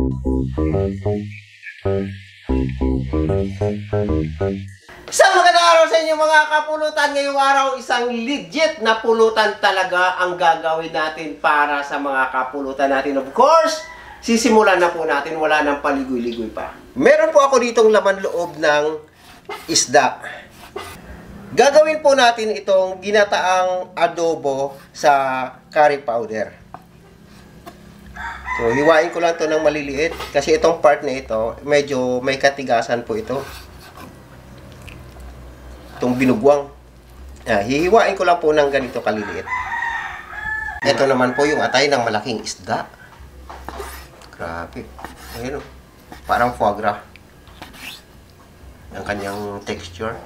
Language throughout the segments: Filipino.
Isang magandang araw sa inyo mga kapulutan. Ngayong araw, isang legit na pulutan talaga ang gagawin natin para sa mga kapulutan natin. Of course, sisimulan na po natin, wala nang paligoy-ligoy pa. Meron po ako ditong laman loob ng isda. Gagawin po natin itong ginataang adobo sa curry powder. So, hiwain ko lang to ng maliliit kasi itong part na ito, medyo may katigasan po ito. Itong binugwang. Hihiwain ko lang po ng ganito kaliliit. Ito naman po yung atay ng malaking isda. Grabe. Ayun, parang foie gras. Ang kanyang texture,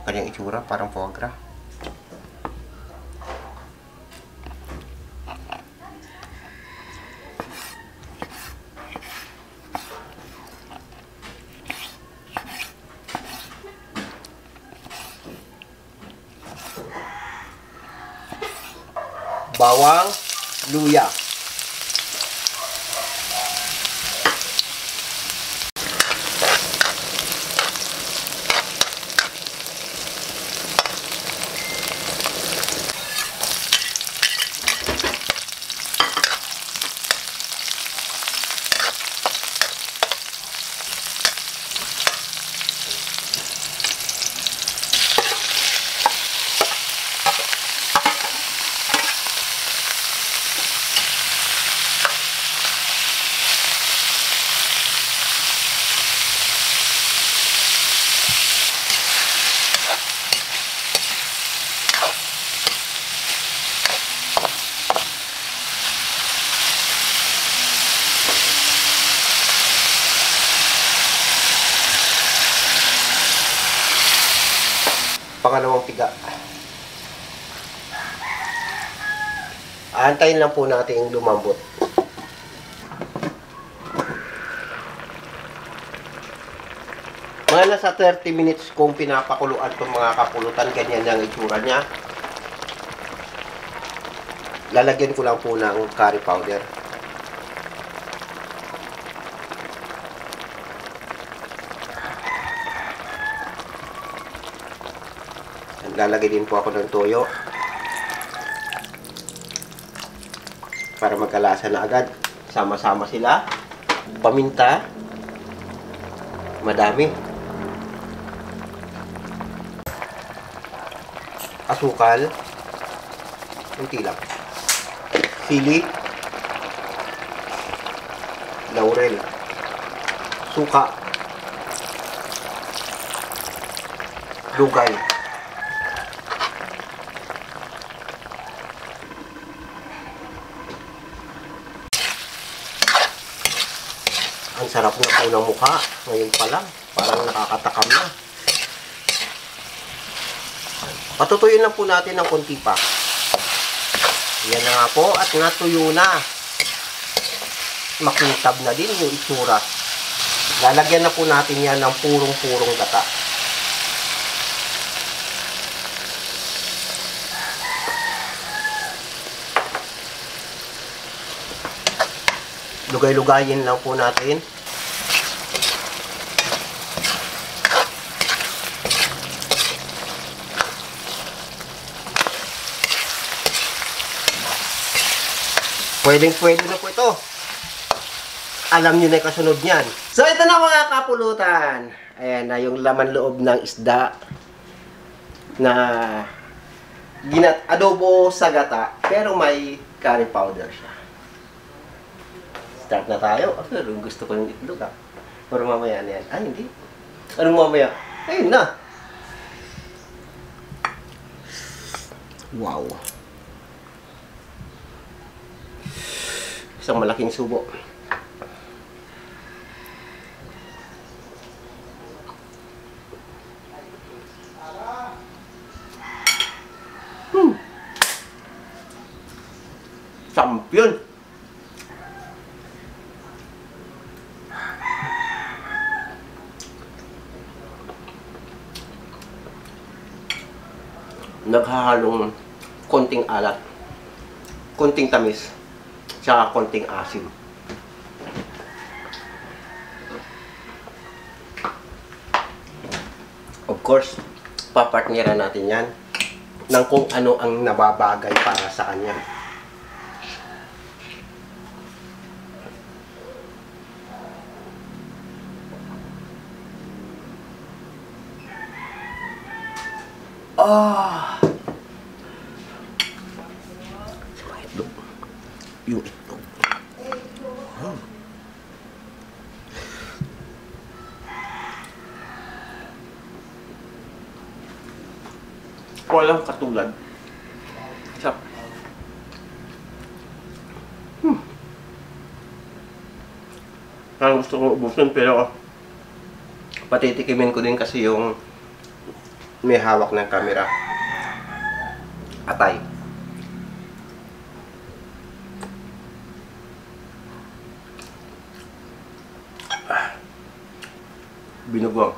kanyang itsura, parang foie gras. Bawang, luya. Pangalawang piga. Aantayin lang po natin lumambot. Mga nasa 30 minutes kung pinapakuluan itong mga kapulutan, ganyan ang itsura niya. Lalagyan ko lang po ng curry powder. Lalagay din po ako ng toyo para magkalasa na agad. Sama-sama sila. Paminta. Madami. Asukal. Kunti lang. Sili. Laurel. Suka. Lugay. Ang sarap na po ng mukha. Ngayon pa lang. Parang nakakatakam na. Patutuyuin lang po natin ng konti pa. Yan na nga po. At natuyo na. Makintab na din yung itsura. Lalagyan na po natin yan ng purong-purong gata. Lugay-lugayin lang po natin. Pwedeng-pwede na po ito. Alam nyo na yung kasunod niyan. So, ito na mga kapulutan. Ayan na yung laman loob ng isda na adobo sa gata, pero may curry powder siya. Start na tayo. Pero gusto ko yung itlog ah. Pero mamaya na yan. Ay, hindi. Anong mamaya? Ayun na. Wow. Isang malaking subo. Champion. Naghahalong konting alat, konting tamis, tsaka konting asim. course, papartneran natin yan ng kung ano ang nababagay para sa kanya. Ah! Yung itlog. Oh. Walang katulad. Sarap. Parang gusto kong ubusin pero patitikimin ko din kasi yung may hawak ng camera. Atay. Binugwang.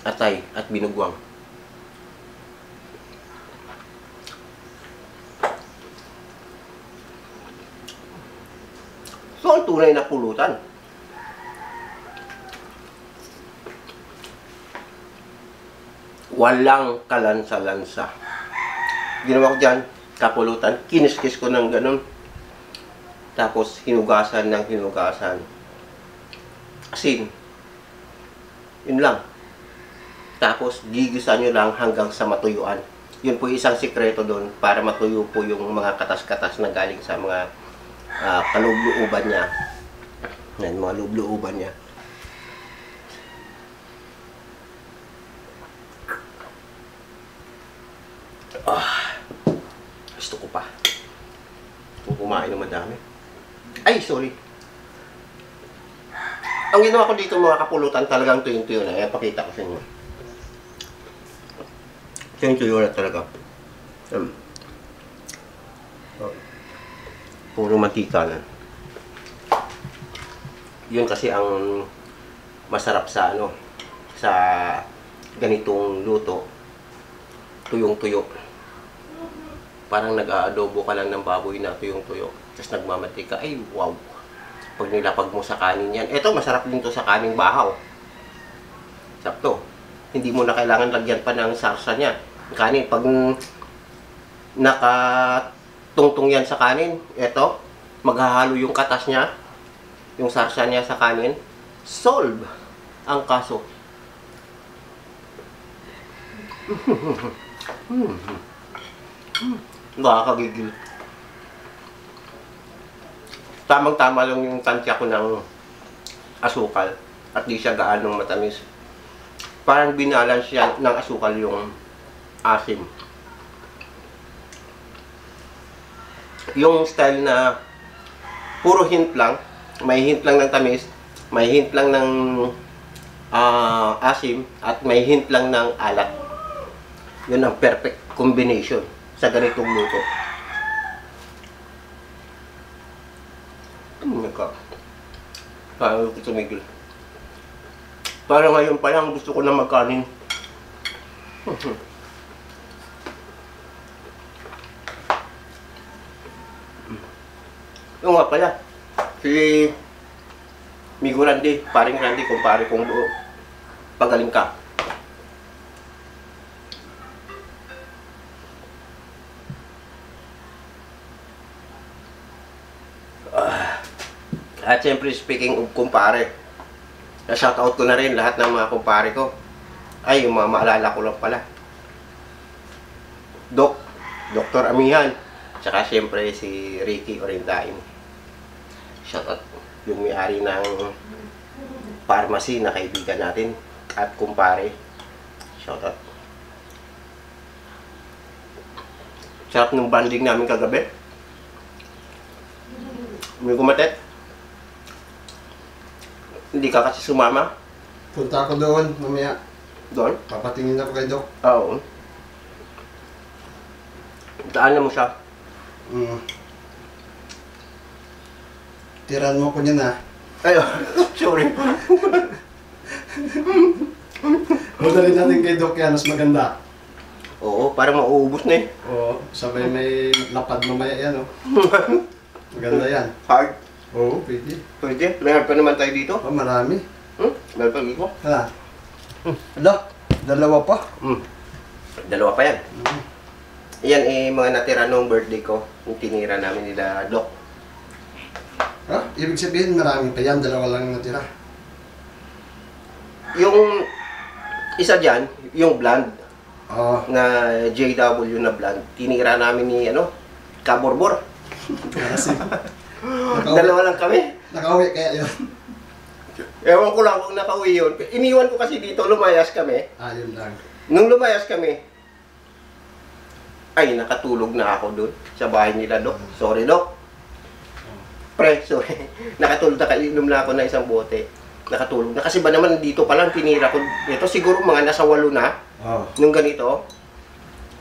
Atay at binugwang. So, ang tunay na pulutan. Walang kalansa-lansa. Ginawa ko dyan, kapulutan, kiniskis ko ng ganun. Tapos, hinugasan ng hinugasan. Asin. Yun lang. Tapos, gigisan nyo lang hanggang sa matuyuan. Yun po isang sikreto doon para matuyo po yung mga katas-katas na galing sa mga kaloob-looban niya. Yan, mga loob-looban niya. Gusto ko pa. Kung kumain ng madami. Ay, sorry. Ang ginawa ko dito mga kapulutan talagang tuyo-tuyo na. Ayan, pakita ko sa inyo. Tuyo-tuyo na talaga. Puro mantika na. Yun kasi ang masarap sa ano, sa ganitong luto. Tuyong-tuyo. Parang nag-aadobo ka lang ng baboy na tuyong-tuyo. Tapos nagmamatika. Ay, wow! Pag nilapag mo sa kanin yan. Ito, masarap din to sa kaning bahaw. Sakto. Hindi mo na kailangan lagyan pa ng sarsa niya. Kanin, pag nakatungtong yan sa kanin, ito, maghahalo yung katas niya, yung sarsa niya sa kanin, solve ang kaso. Nakakagigil. Tamang-tama lang yung tansya ko ng asukal at di siya gaanong matamis. Parang binalance siya ng asukal yung asim. Yung style na puro hint lang, may hint lang ng tamis, may hint lang ng asim, at may hint lang ng alat. Yun ang perfect combination sa ganitong luto. Parang ko tumigil. Parang ngayon pa lang gusto ko na magkanin. Yung nga pala, si Migo Randy, paring Randy, kumpare kong buo. Pagaling ka. At syempre, speaking of kumpare, na-shoutout ko na rin lahat ng mga kumpare ko. Ay, yung mga maalala ko lang pala. Dr. Amihan, tsaka syempre si Ricky Orindain. Shoutout yung may-ari ng pharmacy na kaibigan natin at kumpare. Shoutout. Sarap ng banding namin kagabi. May kumatet. Hindi ka kasi sumama. Punta ako doon, mamaya. Doon? Papatingin ako kay Doc. Oo. Daanan mo siya. Tiran mo ko niyan ha. Ay, sorry. Huwag rin natin kay Doc yan, mas maganda. Oo, parang mauubos na eh. Oo, sabay may lapad mamaya yan, oh. Maganda yan. Hard. Oo, pwede. Pwede. Meron pa naman tayo dito. Oh, marami. Meron pa dito. Ha? Ala, dalawa pa. Dalawa pa yan. Yan eh, mga natira nung birthday ko. Yung tinira namin nila Doc. Ha? Ibig sabihin, marami pa yan. Dalawa lang natira. Yung isa dyan, yung blonde Oo. na JW na blonde, tinira namin ni Kaborbor. Kasi, Dalawa lang kami. nakauwi kaya yun. Ewan ko lang kung nakauwi yun. Iniwan ko kasi dito, lumayas kami. Yun lang. Nung lumayas kami, ay, nakatulog na ako doon sa bahay nila, Doc. Sorry, Doc. Pre, sorry. Nakatulog, nakainom na ako na isang bote. Nakatulog na. Kasi ba naman dito pa lang tinira ko. Ito siguro mga nasa 8 na. Oo. Nung ganito.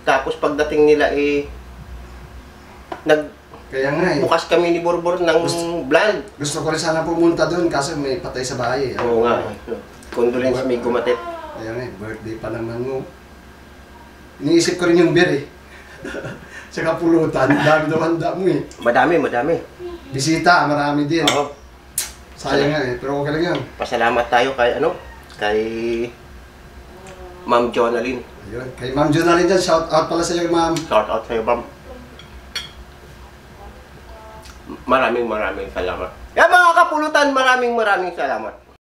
Tapos pagdating nila Kaya nga eh. nagbukas kami ni Borbor ng blind. Gusto ko rin sana pumunta doon kasi may patay sa bahay. Oo nga. Condolence may gumatit. Kaya nga eh, birthday pa naman mo. Iniisip ko rin yung beer eh. Sa kapulutan, dami daw handa mo eh. Madami. Bisita, marami din. Oo. Sayang nga eh, pero okay lang yan. Pasalamat tayo kay Ma'am Jonalyn. Ayun. Kay Ma'am Jonalyn dyan, shout out pala sa iyo, Ma'am. Shout out sa'yo, Ma'am. Maraming salamat. Yan mga kapulutan, maraming salamat.